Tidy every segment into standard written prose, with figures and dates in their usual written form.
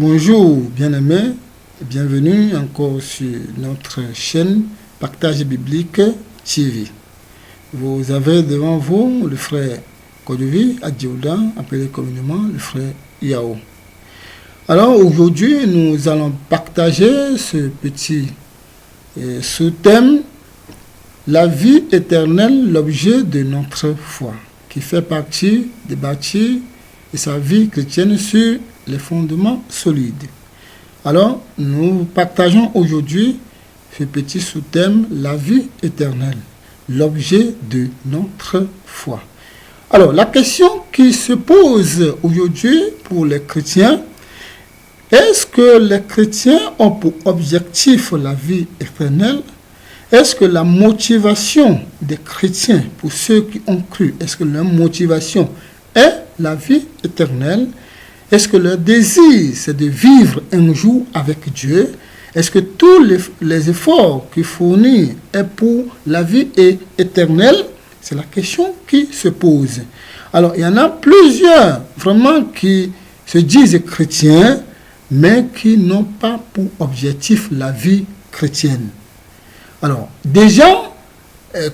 Bonjour bien-aimés, bienvenue encore sur notre chaîne Partage Biblique TV. Vous avez devant vous le frère Kodovi Adjouda, appelé communément le frère Yao. Alors aujourd'hui, nous allons partager ce petit sous-thème, la vie éternelle, l'objet de notre foi, qui fait partie de bâtir sa vie chrétienne sur les fondements solides. Alors, nous partageons aujourd'hui ce petit sous-thème, la vie éternelle, l'objet de notre foi. Alors, la question qui se pose aujourd'hui pour les chrétiens, est-ce que les chrétiens ont pour objectif la vie éternelle? Est-ce que la motivation des chrétiens, pour ceux qui ont cru, est-ce que leur motivation est la vie éternelle? Est-ce que leur désir, c'est de vivre un jour avec Dieu? Est-ce que tous les efforts qu'ils fournissent est pour la vie éternelle? C'est la question qui se pose. Alors, il y en a plusieurs, vraiment, qui se disent chrétiens, mais qui n'ont pas pour objectif la vie chrétienne. Alors, déjà,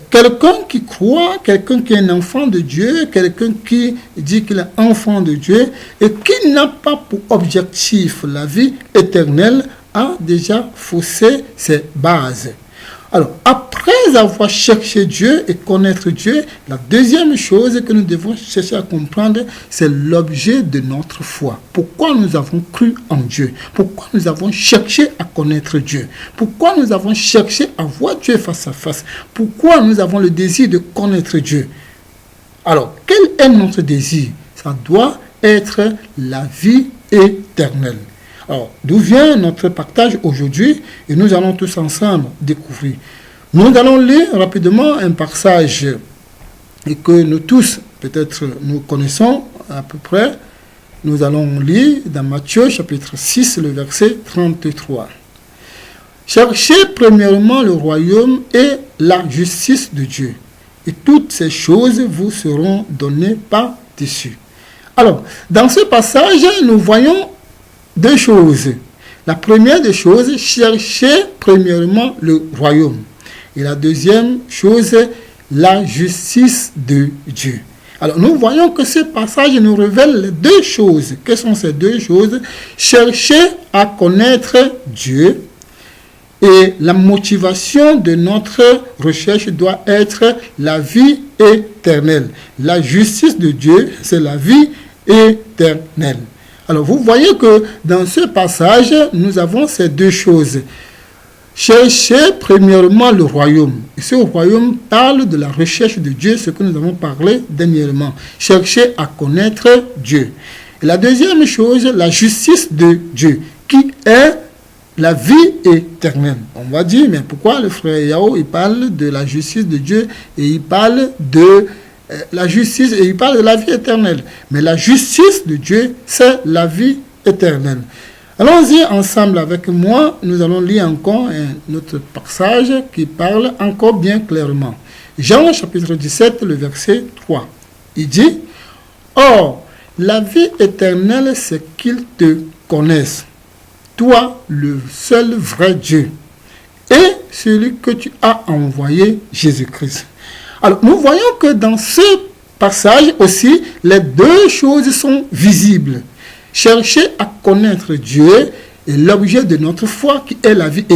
quelqu'un qui croit, quelqu'un qui est un enfant de Dieu, quelqu'un qui dit qu'il est enfant de Dieu et qui n'a pas pour objectif la vie éternelle a déjà faussé ses bases. Alors, après avoir cherché Dieu et connaître Dieu, la deuxième chose que nous devons chercher à comprendre, c'est l'objet de notre foi. Pourquoi nous avons cru en Dieu? Pourquoi nous avons cherché à connaître Dieu? Pourquoi nous avons cherché à voir Dieu face à face? Pourquoi nous avons le désir de connaître Dieu? Alors, quel est notre désir? Ça doit être la vie éternelle. Alors, d'où vient notre partage aujourd'hui? Et nous allons tous ensemble découvrir. Nous allons lire rapidement un passage et que nous tous, peut-être, nous connaissons à peu près. Nous allons lire dans Matthieu, chapitre 6, le verset 33. « Cherchez premièrement le royaume et la justice de Dieu, et toutes ces choses vous seront données par-dessus. » Alors, dans ce passage, nous voyons deux choses. La première des choses, chercher premièrement le royaume. Et la deuxième chose, la justice de Dieu. Alors nous voyons que ce passage nous révèle les deux choses. Quelles sont ces deux choses? Chercher à connaître Dieu. Et la motivation de notre recherche doit être la vie éternelle. La justice de Dieu, c'est la vie éternelle. Alors, vous voyez que dans ce passage, nous avons ces deux choses. Chercher premièrement le royaume. Et ce royaume parle de la recherche de Dieu, ce que nous avons parlé dernièrement. Chercher à connaître Dieu. Et la deuxième chose, la justice de Dieu, qui est la vie éternelle. On va dire, mais pourquoi le frère Yao, il parle de la justice de Dieu et il parle de la justice, et il parle de la vie éternelle. Mais la justice de Dieu, c'est la vie éternelle. Allons-y ensemble avec moi. Nous allons lire encore un autre passage qui parle encore bien clairement. Jean chapitre 17, le verset 3. Il dit, « Or, la vie éternelle, c'est qu'ils te connaissent, toi, le seul vrai Dieu, et celui que tu as envoyé, Jésus-Christ. » Alors, nous voyons que dans ce passage aussi, les deux choses sont visibles. Chercher à connaître Dieu est l'objet de notre foi qui est la vie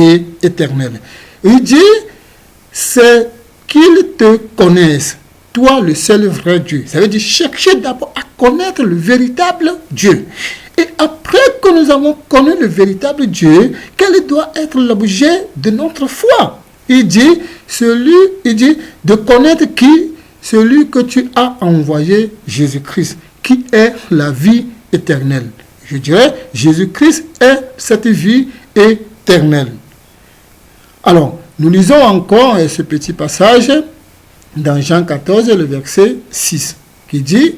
éternelle. Il dit, c'est qu'ils te connaissent, toi le seul vrai Dieu. Ça veut dire chercher d'abord à connaître le véritable Dieu. Et après que nous avons connu le véritable Dieu, quel doit être l'objet de notre foi? Il dit de connaître qui? Celui que tu as envoyé, Jésus-Christ, qui est la vie éternelle. Je dirais, Jésus-Christ est cette vie éternelle. Alors, nous lisons encore ce petit passage dans Jean 14, le verset 6, qui dit,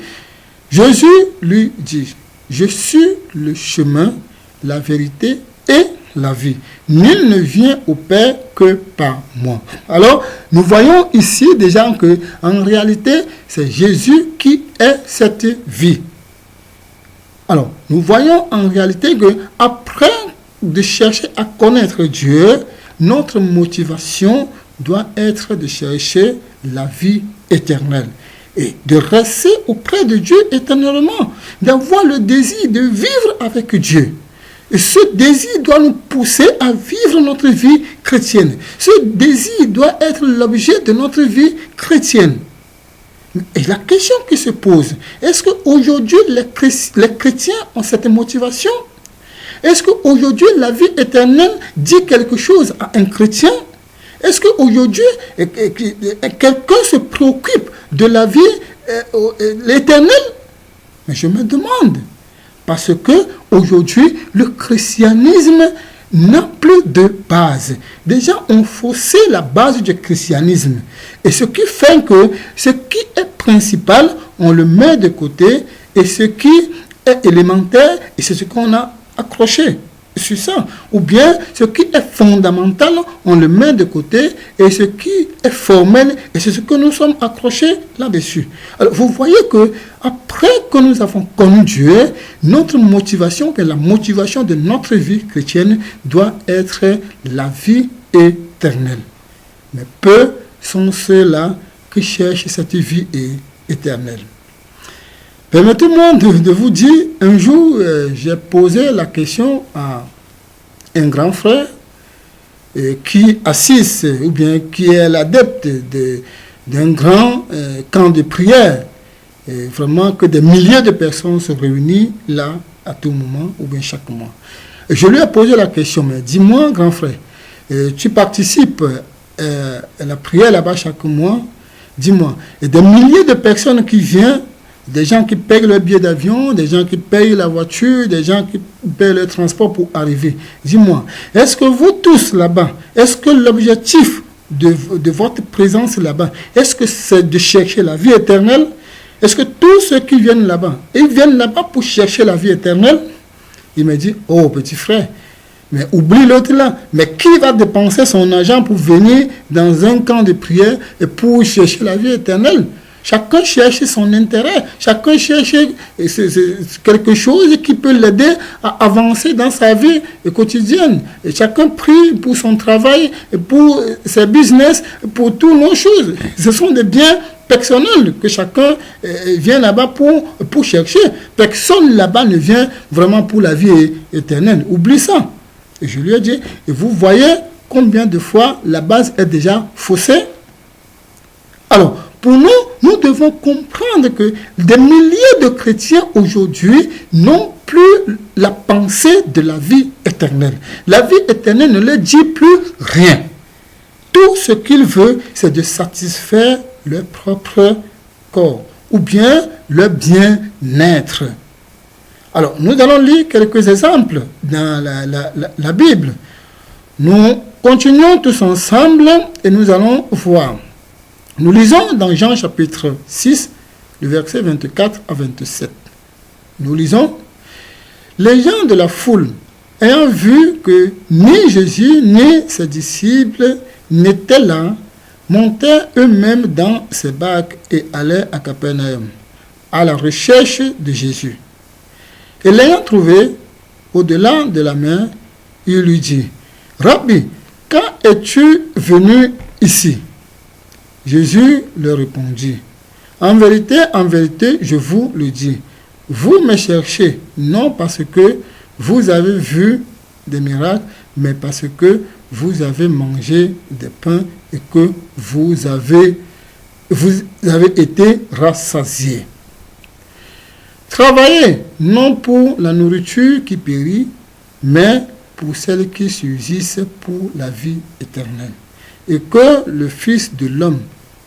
Jésus lui dit, je suis le chemin, la vérité et la vie. Nul ne vient au Père que par moi. Alors, nous voyons ici déjà que, en réalité, c'est Jésus qui est cette vie. Alors, nous voyons en réalité que après de chercher à connaître Dieu, notre motivation doit être de chercher la vie éternelle et de rester auprès de Dieu éternellement, d'avoir le désir de vivre avec Dieu. Et ce désir doit nous pousser à vivre notre vie chrétienne. Ce désir doit être l'objet de notre vie chrétienne. Et la question qui se pose, est-ce qu'aujourd'hui les chrétiens ont cette motivation? Est-ce qu'aujourd'hui la vie éternelle dit quelque chose à un chrétien? Est-ce qu'aujourd'hui quelqu'un se préoccupe de la vie éternelle? Mais je me demande, parce que aujourd'hui le christianisme n'a plus de base. Des gens ont faussé la base du christianisme. Et ce qui fait que ce qui est principal, on le met de côté, et ce qui est élémentaire, et c'est ce qu'on a accroché sur ça. Ou bien ce qui est fondamental, on le met de côté, et ce qui est formel, et c'est ce que nous sommes accrochés là-dessus. Alors vous voyez que après que nous avons connu Dieu, notre motivation, que la motivation de notre vie chrétienne doit être la vie éternelle. Mais peu sont ceux-là qui cherchent cette vie éternelle. Permettez-moi de vous dire, un jour, j'ai posé la question à un grand frère qui assiste, ou bien qui est l'adepte d'un grand camp de prière, et vraiment que des milliers de personnes se réunissent là à tout moment, ou bien chaque mois. Et je lui ai posé la question, mais dis-moi, grand frère, tu participes à la prière là-bas chaque mois, dis-moi, et des milliers de personnes qui viennent, des gens qui payent le billet d'avion, des gens qui payent la voiture, des gens qui payent le transport pour arriver. Dis-moi, est-ce que vous tous là-bas, est-ce que l'objectif de votre présence là-bas, est-ce que c'est de chercher la vie éternelle? Est-ce que tous ceux qui viennent là-bas, ils viennent là-bas pour chercher la vie éternelle? Il me dit, oh petit frère, mais oublie l'autre là. Mais qui va dépenser son argent pour venir dans un camp de prière et pour chercher la vie éternelle? Chacun cherche son intérêt. Chacun cherche quelque chose qui peut l'aider à avancer dans sa vie quotidienne. Et chacun prie pour son travail, pour ses business, pour toutes nos choses. Ce sont des biens personnels que chacun vient là-bas pour chercher. Personne là-bas ne vient vraiment pour la vie éternelle. Oublie ça. Et je lui ai dit, et vous voyez combien de fois la base est déjà faussée? Alors, pour nous, nous devons comprendre que des milliers de chrétiens aujourd'hui n'ont plus la pensée de la vie éternelle. La vie éternelle ne leur dit plus rien. Tout ce qu'ils veulent, c'est de satisfaire leur propre corps ou bien leur bien-être. Alors, nous allons lire quelques exemples dans la Bible. Nous continuons tous ensemble et nous allons voir. Nous lisons dans Jean chapitre 6, le verset 24 à 27. Nous lisons, « Les gens de la foule, ayant vu que ni Jésus ni ses disciples n'étaient là, montèrent eux-mêmes dans ces barques et allèrent à Capernaum, à la recherche de Jésus. Et l'ayant trouvé, au-delà de la mer, il lui dit, « Rabbi, quand es-tu venu ici ?» Jésus leur répondit, « En vérité, je vous le dis, vous me cherchez, non parce que vous avez vu des miracles, mais parce que vous avez mangé des pains et que vous avez été rassasiés. Travaillez, non pour la nourriture qui périt, mais pour celle qui subsiste pour la vie éternelle. Et que le Fils de l'homme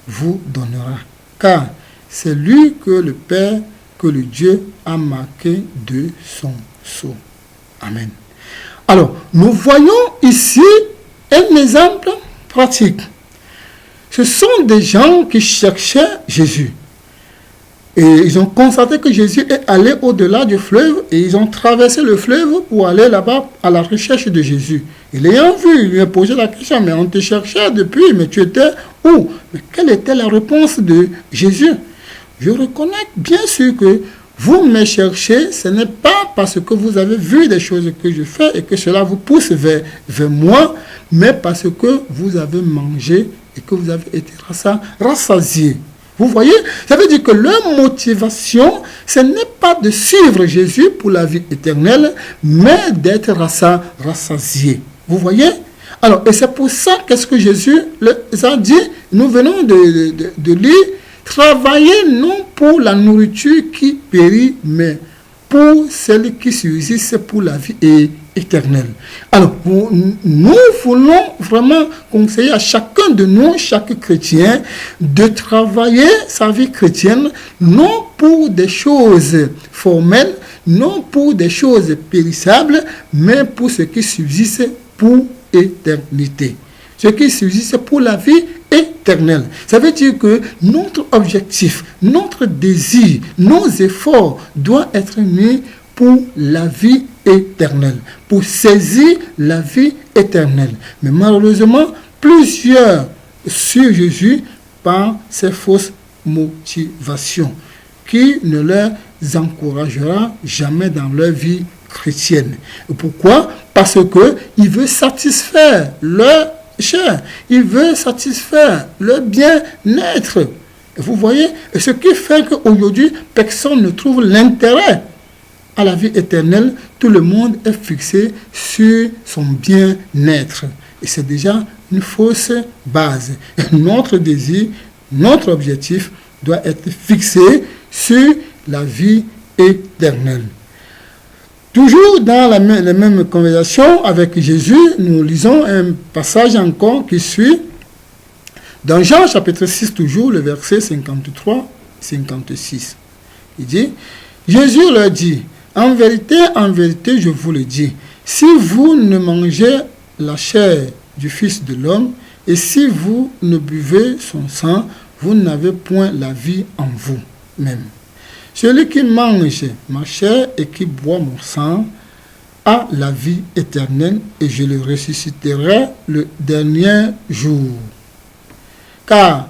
vous donnera. Car c'est lui que le Père, que le Dieu a marqué de son sceau. » Amen. Alors, nous voyons ici un exemple pratique. Ce sont des gens qui cherchaient Jésus. Et ils ont constaté que Jésus est allé au-delà du fleuve et ils ont traversé le fleuve pour aller là-bas à la recherche de Jésus. Et l'ayant vu, il lui a posé la question, mais on te cherchait depuis, mais tu étais où? Mais quelle était la réponse de Jésus? Je reconnais bien sûr que Vous me cherchez, ce n'est pas parce que vous avez vu des choses que je fais et que cela vous pousse vers moi, mais parce que vous avez mangé et que vous avez été rassasié. Vous voyez, ça veut dire que leur motivation, ce n'est pas de suivre Jésus pour la vie éternelle, mais d'être rassasié. Vous voyez? Alors, et c'est pour ça qu'est-ce que Jésus les a dit, nous venons de lire, travaillez non pour la nourriture qui périt, mais pour celle qui subsiste pour la vie éternelle. Alors, nous voulons vraiment conseiller à chacun de nous, chaque chrétien, de travailler sa vie chrétienne, non pour des choses formelles, non pour des choses périssables, mais pour ce qui subsiste pour éternité. Ce qui subsiste pour la vie éternelle. Ça veut dire que notre objectif, notre désir, nos efforts doivent être mis pour la vie éternelle, pour saisir la vie éternelle. Mais malheureusement, plusieurs suivent Jésus par ces fausses motivations qui ne leur encouragera jamais dans leur vie chrétienne. Et pourquoi? Parce qu'ils veulent satisfaire leur chair, ils veulent satisfaire leur bien-être. Vous voyez, ce qui fait qu'aujourd'hui, personne ne trouve l'intérêt à la vie éternelle. Tout le monde est fixé sur son bien-être. Et c'est déjà une fausse base. Et notre désir, notre objectif doit être fixé sur la vie éternelle. Toujours dans la même conversation avec Jésus, nous lisons un passage encore qui suit. Dans Jean chapitre 6, toujours, le verset 53-56. Il dit, Jésus leur dit, en vérité, je vous le dis, si vous ne mangez la chair du Fils de l'homme, et si vous ne buvez son sang, vous n'avez point la vie en vous-même. Celui qui mange ma chair et qui boit mon sang a la vie éternelle, et je le ressusciterai le dernier jour. Car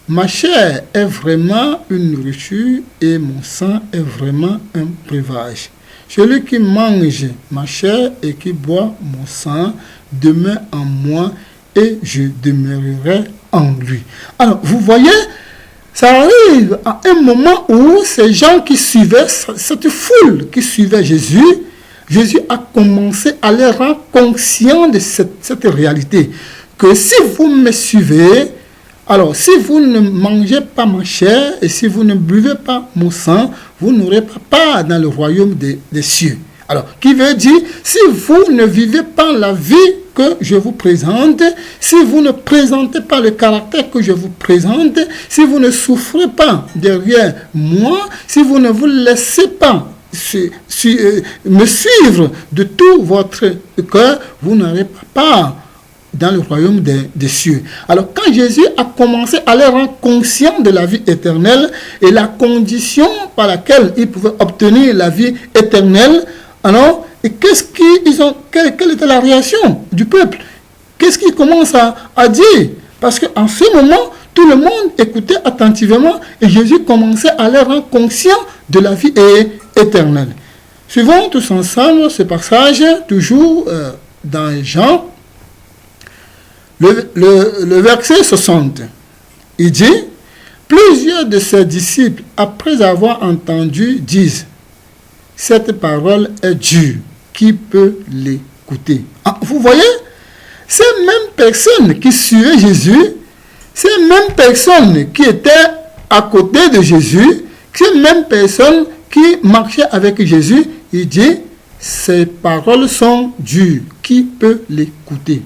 ma chair est vraiment une nourriture et mon sang est vraiment un breuvage. Celui qui mange ma chair et qui boit mon sang demeure en moi et je demeurerai en lui. Alors, vous voyez, ça arrive à un moment où ces gens qui suivaient, cette foule qui suivait Jésus, Jésus a commencé à les rendre conscients de cette réalité. Que si vous me suivez, alors si vous ne mangez pas ma chair et si vous ne buvez pas mon sang, vous n'aurez pas part dans le royaume des cieux. Alors, qui veut dire, si vous ne vivez pas la vie que je vous présente, si vous ne présentez pas le caractère que je vous présente, si vous ne souffrez pas derrière moi, si vous ne vous laissez pas me suivre de tout votre cœur, vous n'aurez pas part dans le royaume des cieux. Alors, quand Jésus a commencé à les rendre conscients de la vie éternelle et la condition par laquelle ils pouvaient obtenir la vie éternelle, alors, et quelle était la réaction du peuple? Qu'est-ce qu'ils commencent à dire? Parce qu'en ce moment, tout le monde écoutait attentivement et Jésus commençait à les rendre conscients de la vie éternelle. Suivons tous ensemble ce passage, toujours dans Jean, le verset 60. Il dit, plusieurs de ses disciples, après avoir entendu, disent, cette parole est dure, qui peut l'écouter? Vous voyez, ces mêmes personnes qui suivaient Jésus, ces mêmes personnes qui étaient à côté de Jésus, ces mêmes personnes qui marchaient avec Jésus, il dit, ces paroles sont dures, qui peut l'écouter?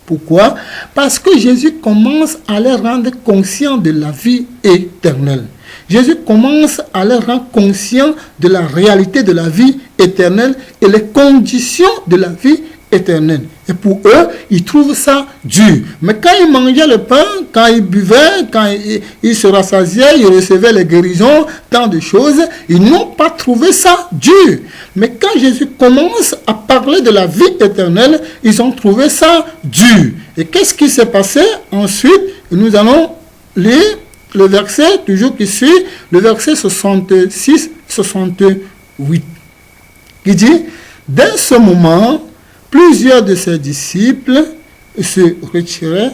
Pourquoi? Parce que Jésus commence à les rendre conscients de la vie éternelle. Jésus commence à les rendre conscients de la réalité de la vie éternelle et les conditions de la vie éternelle. Et pour eux, ils trouvent ça dur. Mais quand ils mangeaient le pain, quand ils buvaient, quand ils se rassasiaient, ils recevaient les guérisons, tant de choses, ils n'ont pas trouvé ça dur. Mais quand Jésus commence à parler de la vie éternelle, ils ont trouvé ça dur. Et qu'est-ce qui s'est passé ensuite? Nous allons lire le verset toujours qui suit, le verset 66-68, qui dit, dès ce moment, plusieurs de ses disciples se retiraient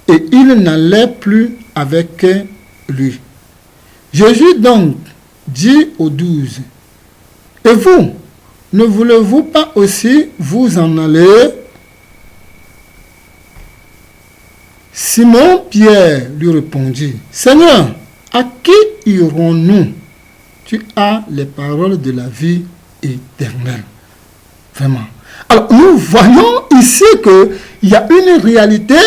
et ils n'allaient plus avec lui. Jésus donc dit aux 12, « Et vous, ne voulez-vous pas aussi vous en aller ?» Simon-Pierre lui répondit, « Seigneur, à qui irons-nous? Tu as les paroles de la vie éternelle. » Vraiment. Alors, nous voyons ici qu'il y a une réalité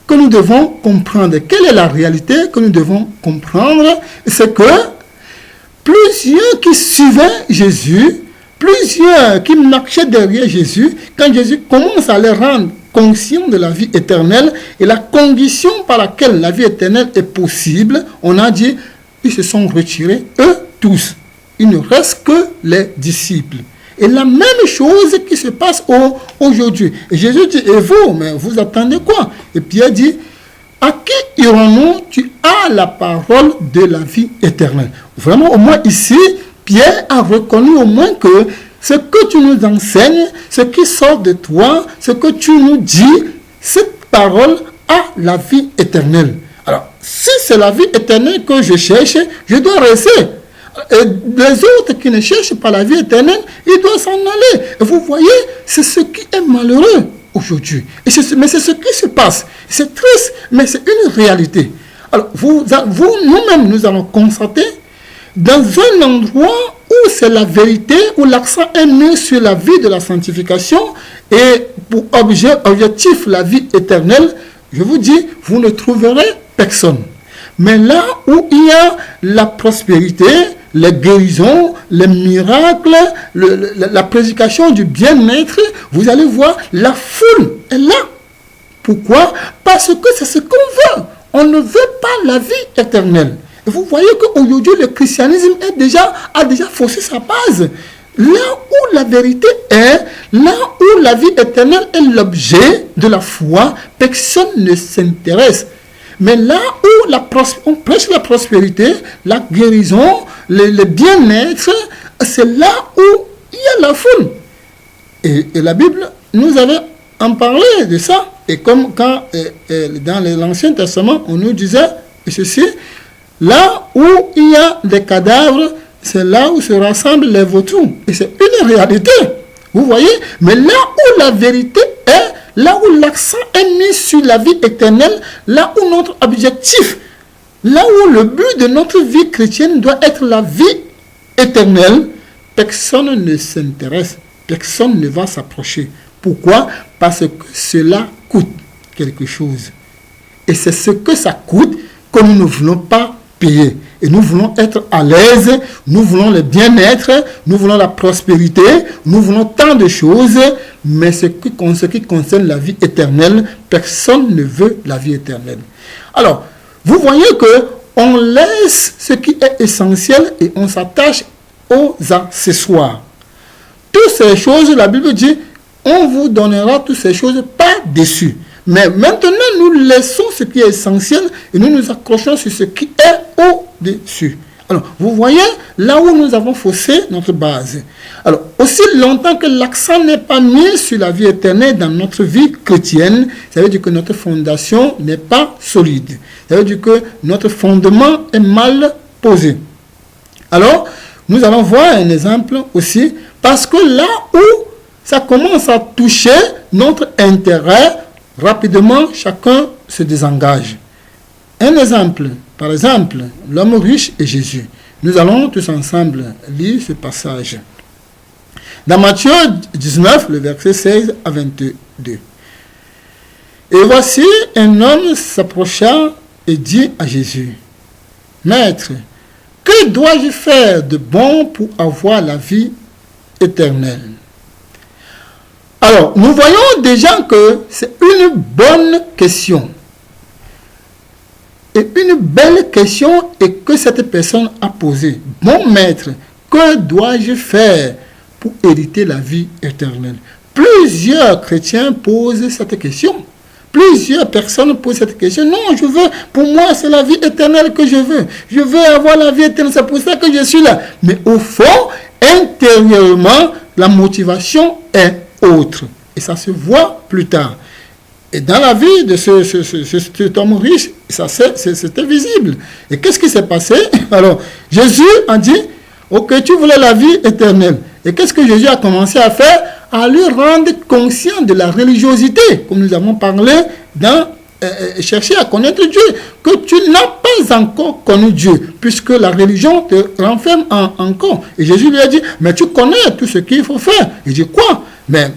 que nous devons comprendre. Quelle est la réalité que nous devons comprendre? C'est que plusieurs qui suivaient Jésus, plusieurs qui marchaient derrière Jésus, quand Jésus commence à les rendre conscients de la vie éternelle et la condition par laquelle la vie éternelle est possible, on a dit, ils se sont retirés, eux tous. Il ne reste que les disciples. Et la même chose qui se passe aujourd'hui. Et Jésus dit, et vous, mais vous attendez quoi? Et Pierre dit, à qui irons-nous? Tu as la parole de la vie éternelle. Vraiment, au moins ici, Pierre a reconnu au moins que ce que tu nous enseignes, ce qui sort de toi, ce que tu nous dis, cette parole a la vie éternelle. Alors, si c'est la vie éternelle que je cherche, je dois rester. Et les autres qui ne cherchent pas la vie éternelle, ils doivent s'en aller. Et vous voyez, c'est ce qui est malheureux aujourd'hui. Mais c'est ce qui se passe. C'est triste, mais c'est une réalité. Alors, nous-mêmes, nous allons constater dans un endroit où c'est la vérité, où l'accent est mis sur la vie de la sanctification et pour objectif la vie éternelle, je vous dis, vous ne trouverez personne. Mais là où il y a la prospérité, les guérisons, les miracles, la prédication du bien-être, vous allez voir, la foule est là. Pourquoi? Parce que c'est ce qu'on veut. On ne veut pas la vie éternelle. Et vous voyez qu'aujourd'hui, le christianisme a déjà faussé sa base. Là où la vérité est, là où la vie éternelle est l'objet de la foi, personne ne s'intéresse. Mais là où on prêche la prospérité, la guérison, le bien-être, c'est là où il y a la foule. Et la Bible nous avait en parlé de ça. Et comme quand dans l'Ancien Testament, on nous disait ceci, là où il y a des cadavres, c'est là où se rassemblent les vautours. Et c'est une réalité. Vous voyez? Mais là où la vérité est, là où l'accent est mis sur la vie éternelle, là où notre objectif, là où le but de notre vie chrétienne doit être la vie éternelle, personne ne s'intéresse, personne ne va s'approcher. Pourquoi? Parce que cela coûte quelque chose. Et c'est ce que ça coûte que nous ne voulons pas payer. Et nous voulons être à l'aise, nous voulons le bien-être, nous voulons la prospérité, nous voulons tant de choses, mais ce qui concerne la vie éternelle, personne ne veut la vie éternelle. Alors, vous voyez que on laisse ce qui est essentiel et on s'attache aux accessoires. Toutes ces choses, la Bible dit, on vous donnera toutes ces choses par-dessus. Mais maintenant, nous laissons ce qui est essentiel et nous nous accrochons sur ce qui est au-dessus. Alors, vous voyez, là où nous avons faussé notre base. Alors, aussi longtemps que l'accent n'est pas mis sur la vie éternelle dans notre vie chrétienne, ça veut dire que notre fondation n'est pas solide. Ça veut dire que notre fondement est mal posé. Alors, nous allons voir un exemple aussi, parce que là où ça commence à toucher notre intérêt, rapidement, chacun se désengage. Un exemple, par exemple, l'homme riche et Jésus. Nous allons tous ensemble lire ce passage. Dans Matthieu 19, le verset 16 à 22. Et voici, un homme s'approcha et dit à Jésus, « Maître, que dois-je faire de bon pour avoir la vie éternelle ?» Alors, nous voyons déjà que c'est une bonne question. Et une belle question et que cette personne a posée. Bon maître, que dois-je faire pour hériter la vie éternelle? Plusieurs chrétiens posent cette question. Plusieurs personnes posent cette question. Non, pour moi, c'est la vie éternelle que je veux. Je veux avoir la vie éternelle, c'est pour ça que je suis là. Mais au fond, intérieurement, la motivation est autre. Et ça se voit plus tard. Et dans la vie de cet homme riche, c'était visible. Et qu'est-ce qui s'est passé? Alors, Jésus a dit, ok, tu voulais la vie éternelle. Et qu'est-ce que Jésus a commencé à faire? À lui rendre conscient de la religiosité, comme nous avons parlé dans chercher à connaître Dieu, que tu n'as pas encore connu Dieu, puisque la religion te renferme encore. Et Jésus lui a dit, mais tu connais tout ce qu'il faut faire. Il dit, quoi? Mais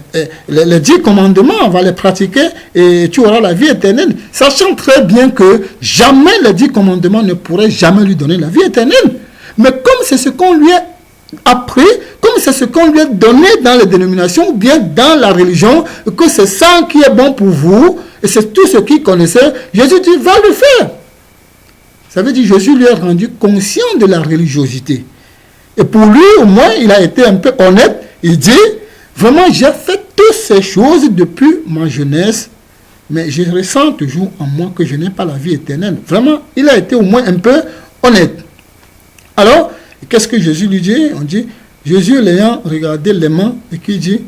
les 10 commandements, on va les pratiquer et tu auras la vie éternelle, sachant très bien que jamais les 10 commandements ne pourraient jamais lui donner la vie éternelle. Mais comme c'est ce qu'on lui a appris, comme c'est ce qu'on lui a donné dans les dénominations ou bien dans la religion, que c'est ça qui est bon pour vous, et c'est tout ce qu'il connaissait, Jésus dit, va le faire. Ça veut dire Jésus lui a rendu conscient de la religiosité. Et pour lui, au moins, il a été un peu honnête. Il dit, vraiment, j'ai fait toutes ces choses depuis ma jeunesse, mais je ressens toujours en moi que je n'ai pas la vie éternelle. Vraiment, il a été au moins un peu honnête. Alors, qu'est-ce que Jésus lui dit? On dit, Jésus l'ayant regardé les mains et qui dit,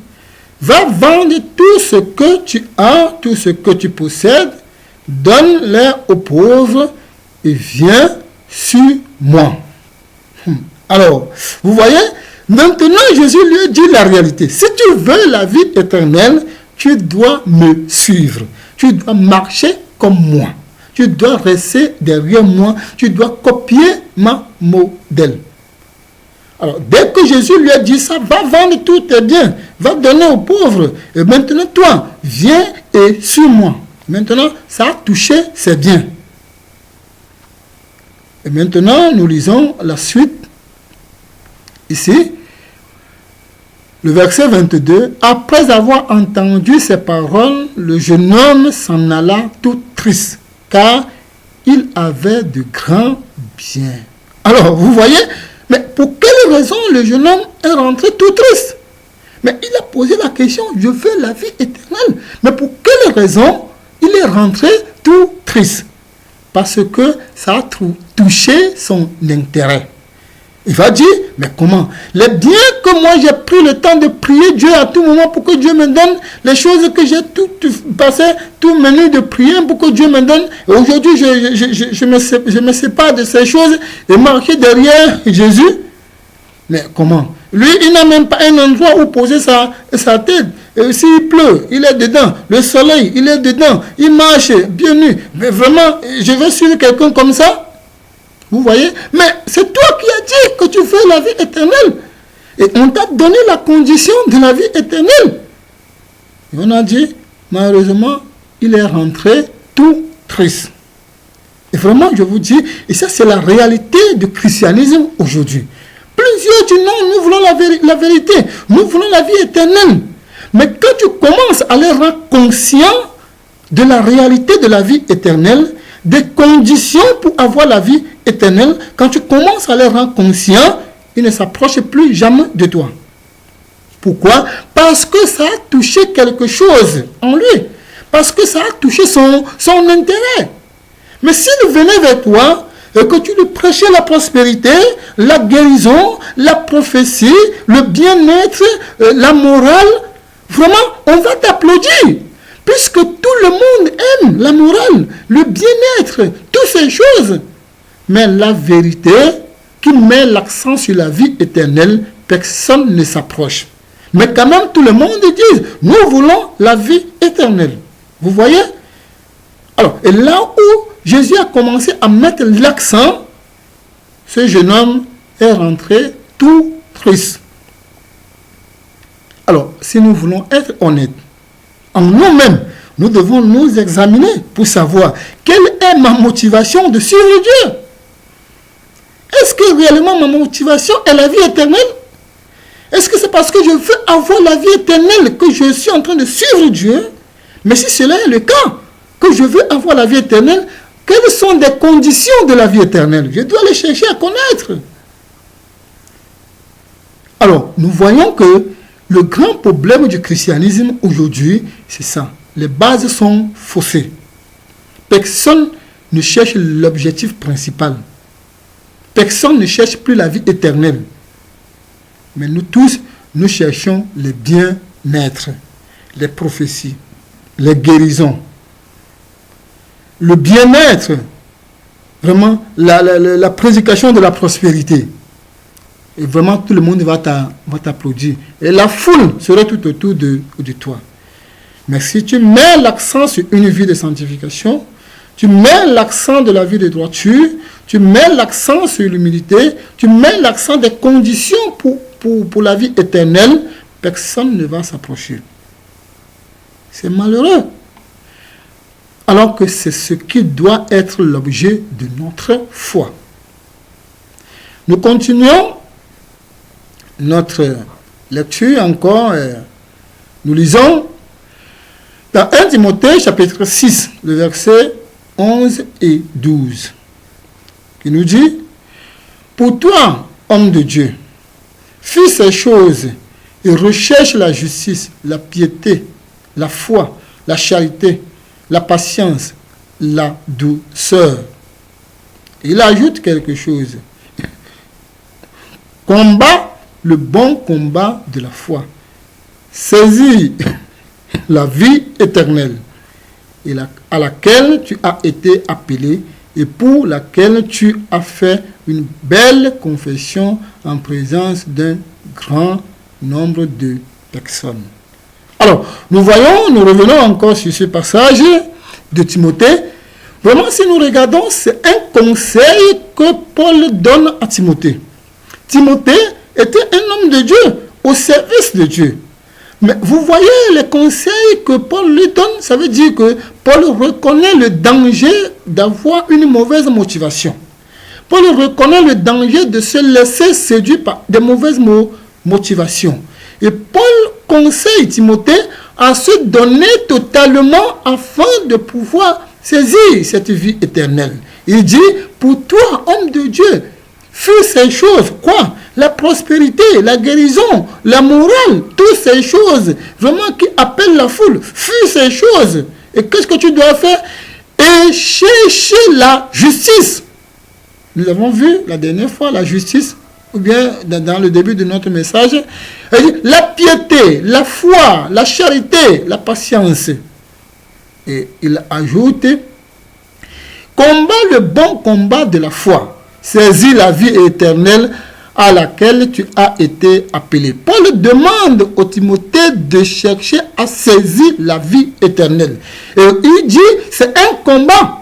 va vendre tout ce que tu as, tout ce que tu possèdes, donne-les aux pauvres et viens sur moi. Alors, vous voyez, maintenant Jésus lui dit la réalité. Si tu veux la vie éternelle, tu dois me suivre. Tu dois marcher comme moi. Tu dois rester derrière moi. Tu dois copier ma modèle. Alors, dès que Jésus lui a dit ça, va vendre tous tes biens, va donner aux pauvres. Et maintenant, toi, viens et suis-moi. Maintenant, ça a touché ses biens. Et maintenant, nous lisons la suite. Ici, le verset 22. Après avoir entendu ces paroles, le jeune homme s'en alla tout triste, car il avait de grands biens. Alors, vous voyez, mais pour quelle raison le jeune homme est rentré tout triste? Mais il a posé la question, je veux la vie éternelle. Mais pour quelle raison il est rentré tout triste? Parce que ça a touché son intérêt. Il va dire, mais comment? Les biens que moi j'ai pris le temps de prier Dieu à tout moment pour que Dieu me donne les choses que j'ai tout passé, tout menu de prière pour que Dieu me donne. Et aujourd'hui, je me sépare de ces choses et marcher derrière Jésus. Mais comment? Lui, il n'a même pas un endroit où poser sa tête. S'il pleut, il est dedans. Le soleil, il est dedans. Il marche bien nu. Mais vraiment, je vais suivre quelqu'un comme ça? Vous voyez? Mais c'est toi qui as dit que tu veux la vie éternelle. Et on t'a donné la condition de la vie éternelle. Et on a dit, malheureusement, il est rentré tout triste. Et vraiment, je vous dis, et ça c'est la réalité du christianisme aujourd'hui. Plusieurs disent non, nous voulons la vérité, nous voulons la vie éternelle. Mais quand tu commences à les rendre conscients de la réalité de la vie éternelle, des conditions pour avoir la vie éternelle, quand tu commences à les rendre conscients, ils ne s'approchent plus jamais de toi. Pourquoi? Parce que ça a touché quelque chose en lui. Parce que ça a touché son intérêt. Mais s'il venait vers toi et que tu lui prêchais la prospérité, la guérison, la prophétie, le bien-être, la morale, vraiment, on va t'applaudir. Puisque tout le monde aime la morale, le bien-être, toutes ces choses. Mais la vérité qui met l'accent sur la vie éternelle, personne ne s'approche. Mais quand même, tout le monde dit, nous voulons la vie éternelle. Vous voyez? Alors, et là où Jésus a commencé à mettre l'accent, ce jeune homme est rentré tout triste. Alors, si nous voulons être honnêtes, en nous-mêmes, nous devons nous examiner pour savoir quelle est ma motivation de suivre Dieu. Est-ce que réellement ma motivation est la vie éternelle? Est-ce que c'est parce que je veux avoir la vie éternelle que je suis en train de suivre Dieu? Mais si cela est le cas, que je veux avoir la vie éternelle, quelles sont les conditions de la vie éternelle? Je dois les chercher à connaître. Alors, nous voyons que le grand problème du christianisme aujourd'hui, c'est ça, les bases sont faussées. Personne ne cherche l'objectif principal. Personne ne cherche plus la vie éternelle. Mais nous tous, nous cherchons le bien-être, les prophéties, les guérisons, le bien-être, vraiment la prédication de la prospérité. Et vraiment, tout le monde va t'applaudir. Et la foule sera tout autour de toi. Mais si tu mets l'accent sur une vie de sanctification, tu mets l'accent de la vie de droiture, tu mets l'accent sur l'humilité, tu mets l'accent des conditions pour la vie éternelle, personne ne va s'approcher. C'est malheureux. Alors que c'est ce qui doit être l'objet de notre foi. Nous continuons notre lecture encore. Nous lisons dans 1 Timothée chapitre 6, le verset 11 et 12, qui nous dit: pour toi, homme de Dieu, fais ces choses et recherche la justice, la piété, la foi, la charité, la patience, la douceur. Il ajoute quelque chose. Combat le bon combat de la foi. Saisis la vie éternelle à laquelle tu as été appelé et pour laquelle tu as fait une belle confession en présence d'un grand nombre de personnes. Alors, nous revenons encore sur ce passage de Timothée. Vraiment, si nous regardons, c'est un conseil que Paul donne à Timothée. Timothée était un homme de Dieu, au service de Dieu. Mais vous voyez les conseils que Paul lui donne, ça veut dire que Paul reconnaît le danger d'avoir une mauvaise motivation. Paul reconnaît le danger de se laisser séduire par des mauvaises motivations. Et Paul conseille Timothée à se donner totalement afin de pouvoir saisir cette vie éternelle. Il dit, pour toi, homme de Dieu, fais ces choses. Quoi? La prospérité, la guérison, la morale, toutes ces choses vraiment qui appellent la foule. Fais ces choses. Et qu'est-ce que tu dois faire? Et chercher la justice. Nous avons vu la dernière fois la justice, ou bien dans le début de notre message, la piété, la foi, la charité, la patience. Et il ajoute, combat le bon combat de la foi, saisis la vie éternelle à laquelle tu as été appelé. Paul demande au Timothée de chercher à saisir la vie éternelle. Et il dit, c'est un combat.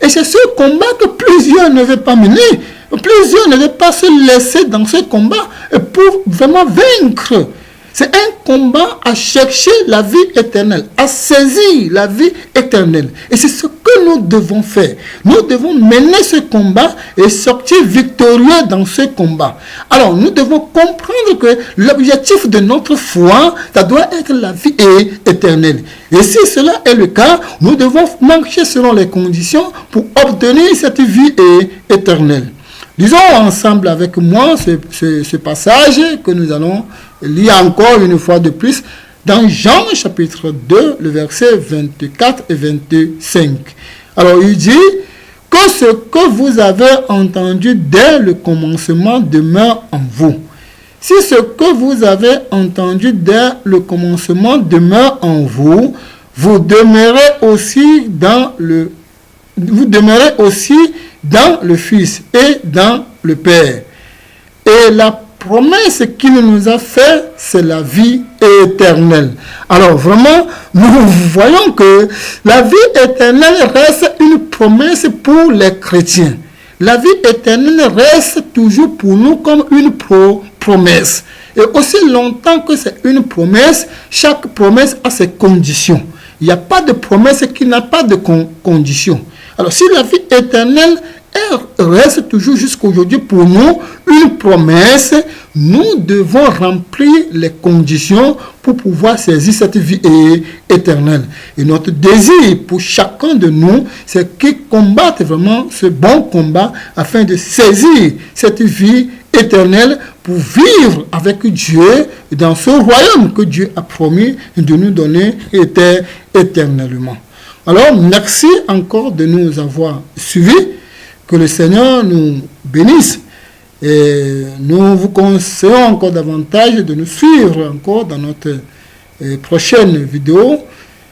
Et c'est ce combat que plusieurs ne veulent pas mener. Plusieurs ne veulent pas se laisser dans ce combat pour vraiment vaincre. C'est un combat à chercher la vie éternelle, à saisir la vie éternelle. Et c'est ce que nous devons faire. Nous devons mener ce combat et sortir victorieux dans ce combat. Alors, nous devons comprendre que l'objectif de notre foi, ça doit être la vie éternelle. Et si cela est le cas, nous devons marcher selon les conditions pour obtenir cette vie éternelle. Lisons ensemble avec moi ce passage que nous allons lire encore une fois de plus dans Jean chapitre 2, le verset 24 et 25. Alors il dit que ce que vous avez entendu dès le commencement demeure en vous. Si ce que vous avez entendu dès le commencement demeure en vous, vous demeurez aussi dans le Fils et dans le Père. Et la promesse qu'il nous a faite, c'est la vie éternelle. Alors vraiment, nous voyons que la vie éternelle reste une promesse pour les chrétiens. La vie éternelle reste toujours pour nous comme une promesse. Et aussi longtemps que c'est une promesse, chaque promesse a ses conditions. Il n'y a pas de promesse qui n'a pas de conditions. Alors si la vie éternelle reste toujours jusqu'aujourd'hui pour nous une promesse. Nous devons remplir les conditions pour pouvoir saisir cette vie éternelle. Et notre désir pour chacun de nous, c'est qu'ils combattent vraiment ce bon combat afin de saisir cette vie éternelle pour vivre avec Dieu dans ce royaume que Dieu a promis de nous donner éternellement. Alors, merci encore de nous avoir suivis. Que le Seigneur nous bénisse. Et nous vous conseillons encore davantage de nous suivre encore dans notre prochaine vidéo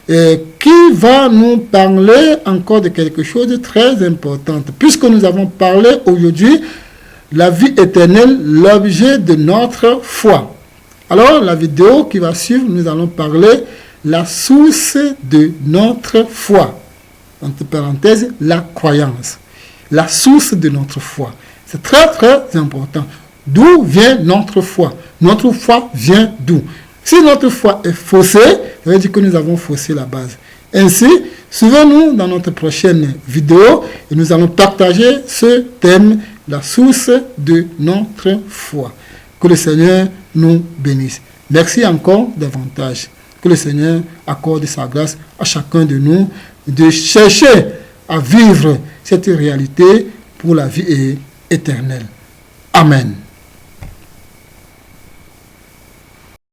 qui va nous parler encore de quelque chose de très important. Puisque nous avons parlé aujourd'hui la vie éternelle, l'objet de notre foi. Alors, la vidéo qui va suivre, nous allons parler la source de notre foi. Entre parenthèses, la croyance. La source de notre foi. C'est très très important. D'où vient notre foi? Notre foi vient d'où? Si notre foi est faussée, ça veut dire que nous avons faussé la base. Ainsi, suivez-nous dans notre prochaine vidéo et nous allons partager ce thème, la source de notre foi. Que le Seigneur nous bénisse. Merci encore davantage. Que le Seigneur accorde sa grâce à chacun de nous de chercher à vivre cette réalité pour la vie éternelle. Amen.